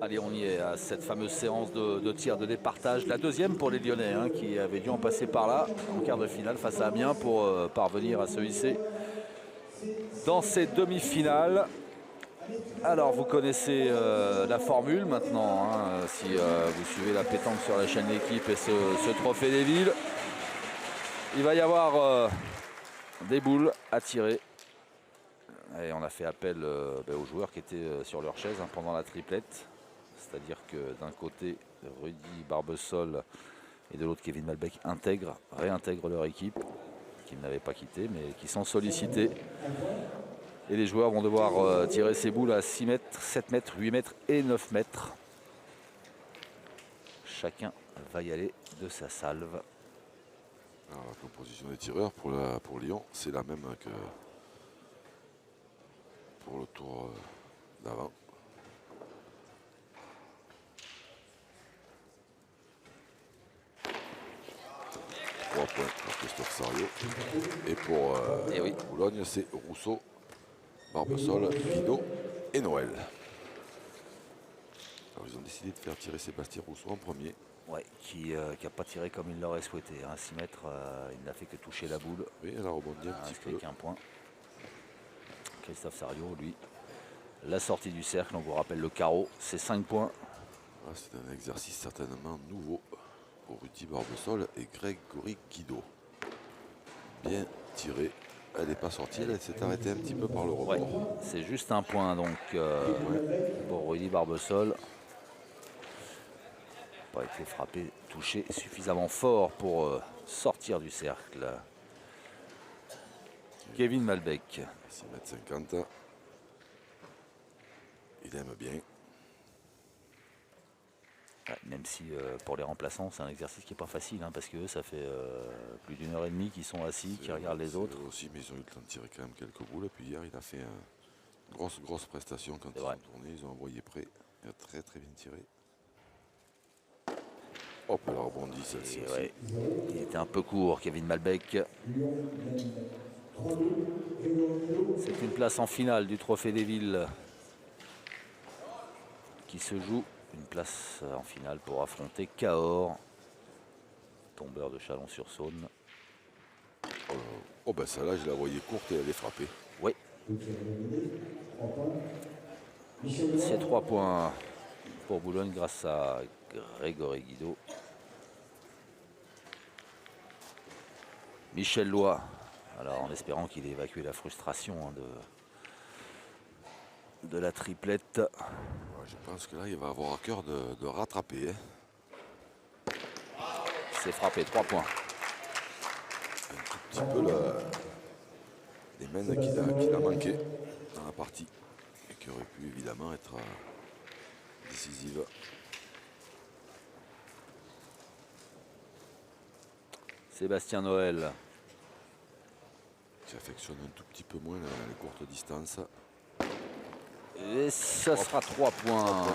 Allez, on y est à cette fameuse séance de tir de départage. La deuxième pour les Lyonnais, hein, qui avaient dû en passer par là en quart de finale face à Amiens pour parvenir à se hisser dans ces demi-finales. Alors, vous connaissez la formule maintenant, hein, si vous suivez la pétanque sur la chaîne L'équipe et ce trophée des villes. Il va y avoir des boules à tirer. Et on a fait appel aux joueurs qui étaient sur leur chaise pendant la triplette. C'est-à-dire que d'un côté, Rudy Barbesol et de l'autre, Kevin Malbec réintègrent leur équipe, qu'ils n'avaient pas quittée, mais qui sont sollicités. Et les joueurs vont devoir tirer ces boules à 6 mètres, 7 mètres, 8 mètres et 9 mètres. Chacun va y aller de sa salve. Alors, la composition des tireurs pour Lyon, c'est la même que pour le tour d'avant. Points pour Christophe Sariot. Et pour oui. Boulogne, c'est Rousseau, Barbesol, Guido et Noël. Alors, ils ont décidé de faire tirer Sébastien Rousseau en premier. Ouais, qui n'a pas tiré comme il l'aurait souhaité. 6 mètres, il n'a fait que toucher la boule. Oui, elle a rebondi un petit peu. Qu'un point. Christophe Sariot, lui, la sortie du cercle, on vous rappelle le carreau, c'est 5 points. Ah, c'est un exercice certainement nouveau pour Rudy Barbesol et Grégory Guido. Bien tiré. Elle n'est pas sortie, elle s'est arrêtée un petit peu par le rebord. Ouais, c'est juste un point donc pour Rudy Barbesol. Pas été frappé, touché suffisamment fort pour sortir du cercle. Kevin Malbec. 6,50 m. Il aime bien. Ouais, même si pour les remplaçants, c'est un exercice qui n'est pas facile, hein, parce que ça fait plus d'une heure et demie qu'ils sont assis, qu'ils regardent les autres. Aussi, mais ils ont eu le temps de tirer quand même quelques boules. Et puis hier, il a fait une grosse prestation quand ils sont tournés. Ils ont envoyé près. Il a très bien tiré. Hop, elle a rebondi celle-ci aussi. Ouais, il était un peu court, Kevin Malbec. C'est une place en finale du Trophée des Villes qui se joue. Une place en finale pour affronter Cahors, tombeur de Chalon-sur-Saône. Oh ben celle-là, je la voyais courte et elle est frappée. Oui. C'est 3 points pour Boulogne grâce à Grégory Guido. Michel Loy, alors en espérant qu'il ait évacué la frustration de la triplette. Ouais, je pense que là, il va avoir à cœur de rattraper. Hein. C'est frappé, 3 points. Un tout petit peu les mènes qu'il a manqué dans la partie et qui aurait pu évidemment être décisive. Sébastien Noël. Qui affectionne un tout petit peu moins les courtes distances. Et ça sera 3 points.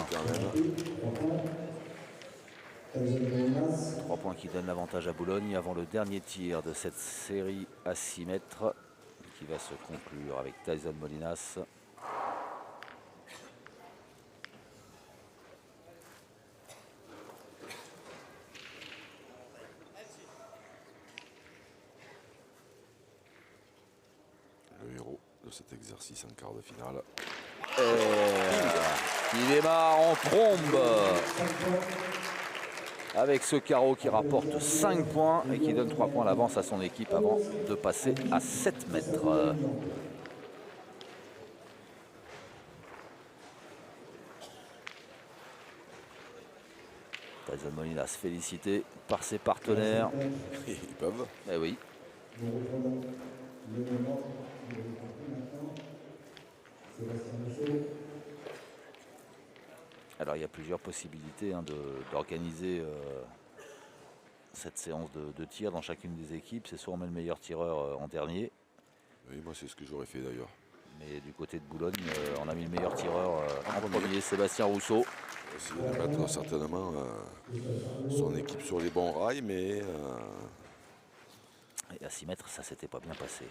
3 points qui donnent l'avantage à Boulogne avant le dernier tir de cette série à 6 mètres qui va se conclure avec Tyson Molinas. Le héros de cet exercice en quart de finale. Il démarre en trombe avec ce carreau qui rapporte 5 points et qui donne 3 points d'avance à son équipe avant de passer à 7 mètres. Tyson Molinas félicité par ses partenaires. Ils peuvent. Eh oui. Alors il y a plusieurs possibilités d'organiser cette séance de tir dans chacune des équipes. C'est soit on met le meilleur tireur en dernier. Oui, moi c'est ce que j'aurais fait d'ailleurs. Mais du côté de Boulogne, on a mis le meilleur tireur en premier, Sébastien Rousseau. Essayer de mettre certainement son équipe sur les bons rails, mais... Et à 6 mètres, ça s'était pas bien passé.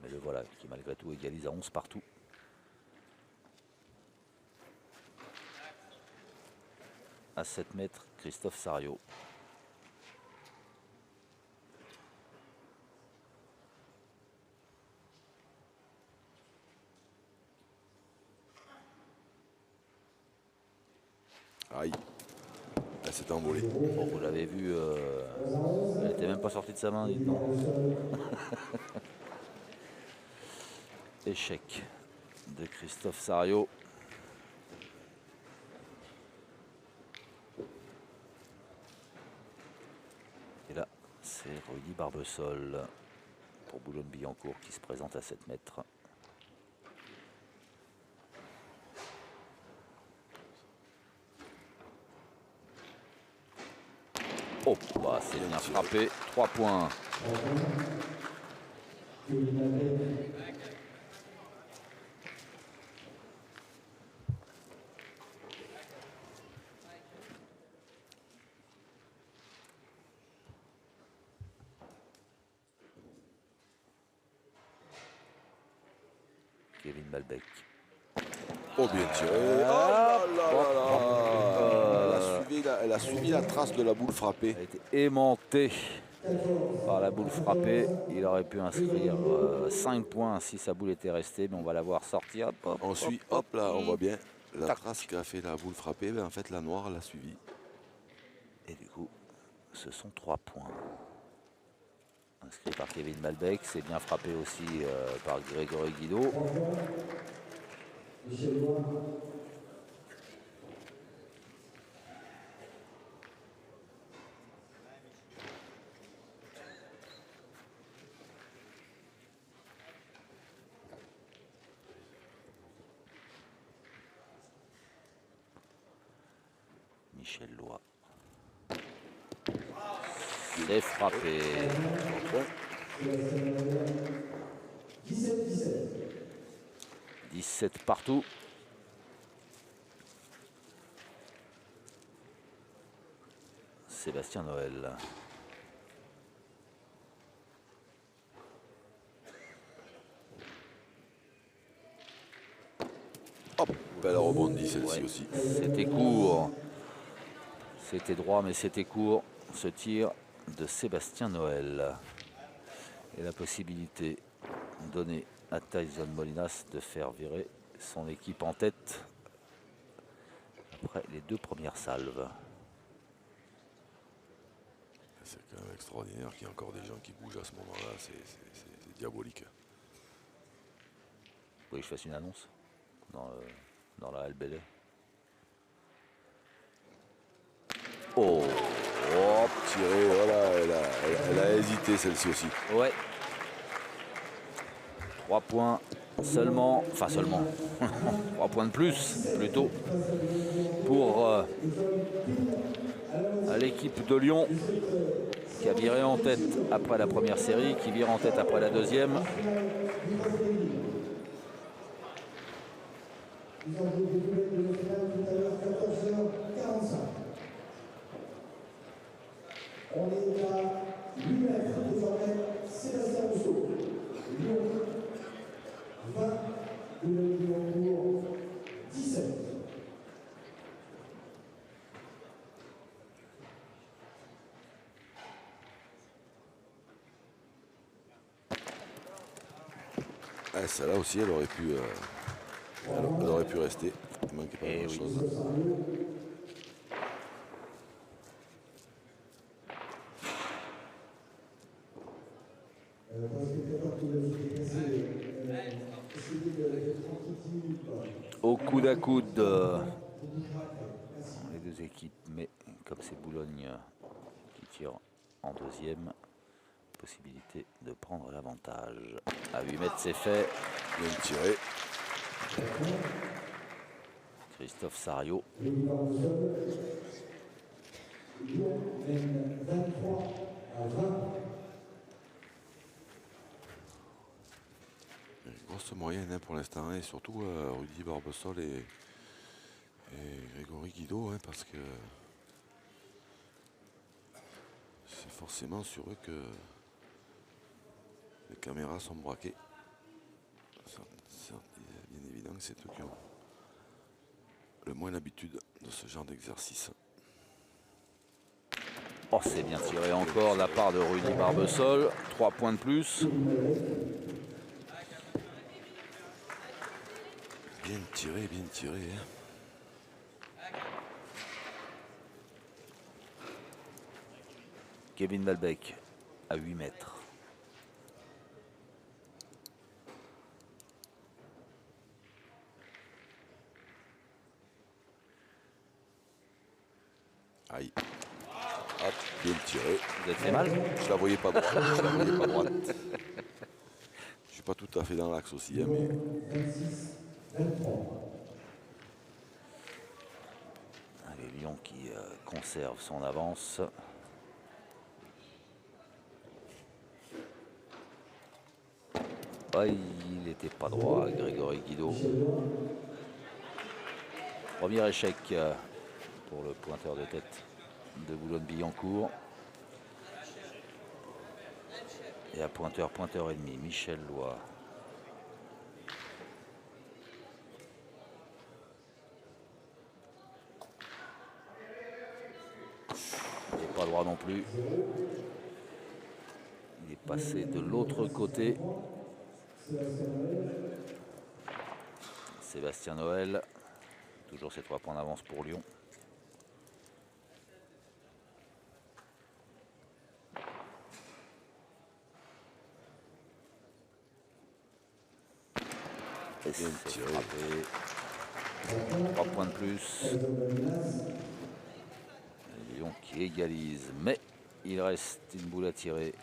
Mais le voilà, qui malgré tout égalise à 11 partout. à 7 mètres, Christophe Sariot. Aïe. Elle s'est envolée. Bon, vous l'avez vu, elle n'était même pas sortie de sa main, dites donc. Échec de Christophe Sariot. Et là, c'est Rudy Barbesol pour Boulogne-Billancourt qui se présente à 7 mètres. Oh, bah c'est bien frappé. 3 points. Kevin Malbec. Oh, bien tiré. Oh là là là là. Elle a suivi la trace de la boule frappée. Elle a été aimantée par la boule frappée. Il aurait pu inscrire 5 points si sa boule était restée, mais on va la voir sortir. Hop, On suit, hop là, on voit bien la trace qu'a fait la boule frappée. Ben, en fait, la noire l'a suivi. Et du coup, ce sont 3 points. Inscrit par Kevin Malbec, c'est bien frappé aussi par Grégory Guido. Michel Loy. C'est frappé. 17 partout. Sébastien Noël. Hop, elle a rebondi celle-ci Ouais, aussi. c'était court. C'était droit, mais c'était court. Ce tir de Sébastien Noël. Et la possibilité donnée à Tyson Molinas de faire virer son équipe en tête après les 2 premières salves. C'est quand même extraordinaire qu'il y ait encore des gens qui bougent à ce moment-là. C'est diabolique. Vous voulez que je fasse une annonce dans la LBD? Oh, Hop, tiré, voilà, elle a hésité celle-ci aussi. ouais. 3 points seulement, enfin seulement, 3 points de plus plutôt pour l'équipe de Lyon qui a viré en tête après la première série, qui vire en tête après la deuxième. On est à 8 mètres, désormais Sébastien Rousseau. Lyon 20, Boulogne-Billancourt 17. Ah, celle-là aussi, elle aurait pu rester. Il manquait pas grand-chose. Au coude à coude, les deux équipes, mais comme c'est Boulogne qui tire en deuxième, possibilité de prendre l'avantage. À 8 mètres, c'est fait. Bien tiré. Christophe Sariot. Grosse moyenne hein, pour l'instant, hein, et surtout Rudy Barbesol et Grégory Guido, hein, parce que c'est forcément sur eux que les caméras sont braquées. C'est bien évident que c'est eux qui ont le moins l'habitude de ce genre d'exercice. Oh, c'est bien tiré encore de la part de Rudy Barbesol. 3 points de plus. Bien tiré, bien tiré. Kevin Malbec à 8 mètres. Aïe. Hop, bien tiré. Vous êtes fait mal? Je la voyais pas droite. Je la voyais pas droite. Je suis pas tout à fait dans l'axe aussi, hein, mais 26, 23. Allez, Lyon qui conserve son avance. Ah, il n'était pas droit, Grégory Guido. Premier échec pour le pointeur de tête de Boulogne-Billancourt. Et à pointeur ennemi, Michel Loy. Il n'est pas droit non plus. Il est passé de l'autre côté. Sébastien Noël. Toujours ces 3 points d'avance pour Lyon. Et c'est frappé. 3 points de plus. Lyon qui égalise, mais il reste une boule à tirer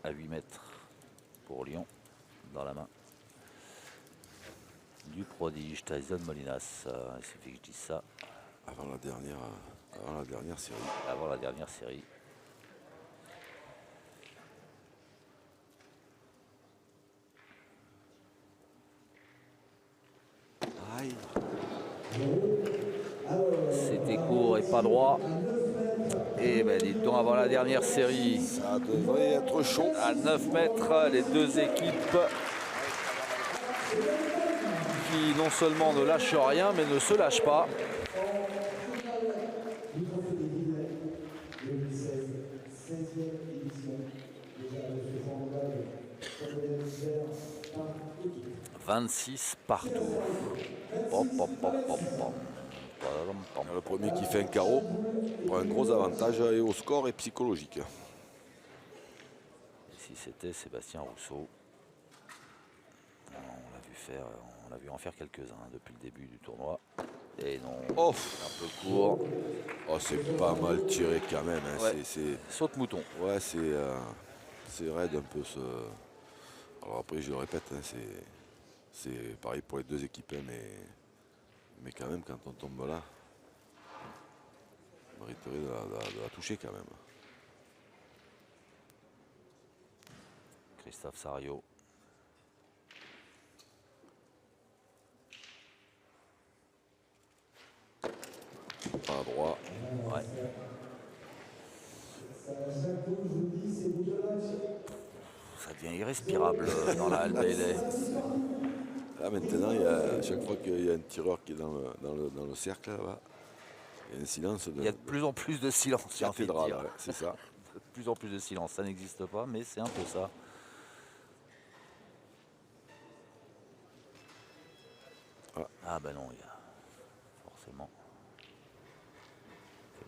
à 8 mètres pour Lyon dans la main du prodige Tyson Molinas. Il suffit que je dise ça avant la dernière série. avant la dernière série. Aïe. C'était court et pas droit. Et ben dites donc, avant la dernière série, Ça devrait être chaud. à 9 mètres, les deux équipes qui non seulement ne lâchent rien, mais ne se lâchent pas. Du trophée des Guillemets 2016, 16e édition. Déjà de ce formidable championnat d'hiver par équipe. 26 partout. Pom, pom, pom, pom, pom. Pom, pom. Le premier qui fait un carreau pour un gros avantage et au score et psychologique. Ici c'était Sébastien Rousseau. On l'a vu faire, on l'a vu en faire quelques-uns depuis le début du tournoi. Et non, Oh, un peu court. oh c'est pas mal tiré quand même. Hein. Ouais. C'est Saute mouton. ouais, c'est raide un peu ce. Alors après je le répète, hein, c'est pareil pour les deux équipes, hein, mais quand même quand on tombe là, on mériterait de la toucher quand même. Christophe Sario. Pas droit. Ouais. Ça devient irrespirable dans la Halle Bailey. Là maintenant, à chaque fois qu'il y a un tireur qui est dans le cercle là-bas, il y a un silence. Il y a de plus en plus de silence, j'ai envie de cathédrale, dire. ouais, c'est ça. De plus en plus de silence, ça n'existe pas, mais c'est un peu ça. Ah ben non, il y a forcément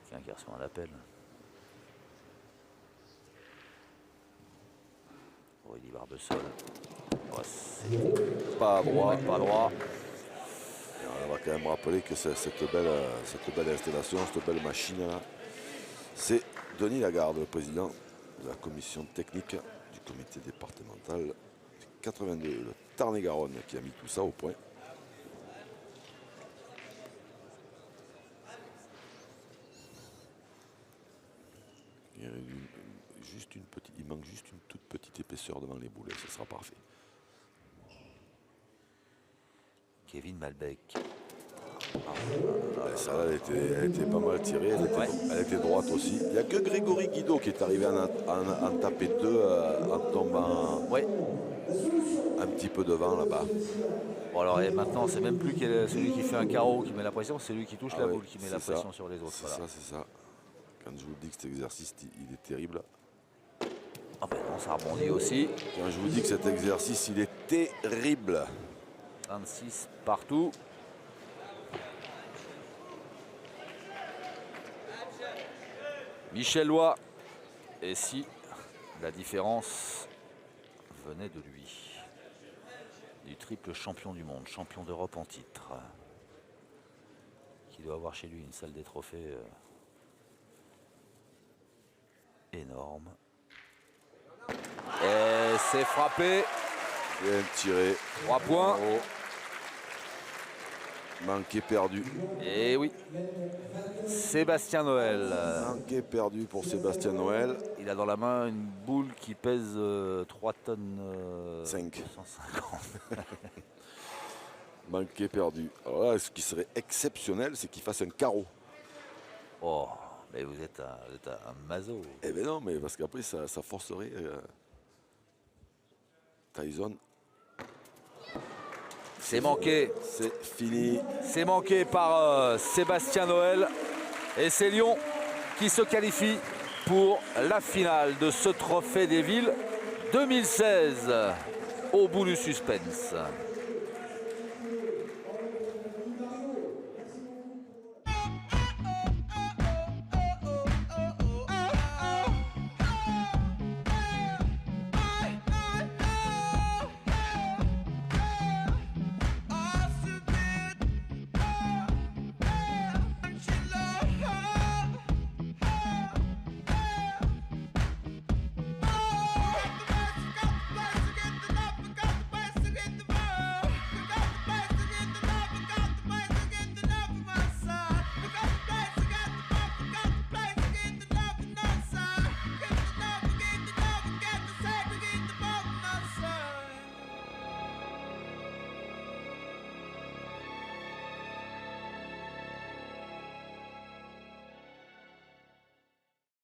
quelqu'un qui reçoit un appel. Aurélie Barbesol. Oh, c'était Pas droit. pas droit. Et on va quand même rappeler que cette belle installation, cette belle machine là, c'est Denis Lagarde, le président de la commission technique du comité départemental du 82, le Tarn-et-Garonne, qui a mis tout ça au point. Il manque juste une toute petite épaisseur devant les boulets, ce sera parfait. Kevin Malbec. Ça, elle était pas mal tirée, elle était droite aussi. Il n'y a que Grégory Guido qui est arrivé à en taper deux en tombant Ouais. un petit peu devant là-bas. Bon alors et maintenant c'est même plus celui qui fait un carreau qui met la pression, c'est lui qui touche la ouais, boule qui met la c'est pression ça. sur les autres. C'est Voilà. ça, c'est ça. Quand je vous dis que cet exercice, il est terrible. Ah ben non, ça rebondit aussi. Quand je vous dis que cet exercice, il est terrible. 26 partout. Michel Loy. Et si la différence venait de lui, du triple champion du monde, champion d'Europe en titre, qui doit avoir chez lui une salle des trophées énorme. Et c'est frappé. Bien tiré. 3 points. Oh. Manqué perdu. Et oui. Sébastien Noël. Manqué perdu pour Sébastien Noël. Il a dans la main une boule qui pèse 3 tonnes 5. 250. Manqué perdu. Alors là, ce qui serait exceptionnel, c'est qu'il fasse un carreau. Oh, mais vous êtes un maso. Eh bien non, mais parce qu'après, ça forcerait Tyson. C'est manqué. C'est fini. C'est manqué par Sébastien Noël. Et c'est Lyon qui se qualifie pour la finale de ce trophée des villes 2016. Au bout du suspense.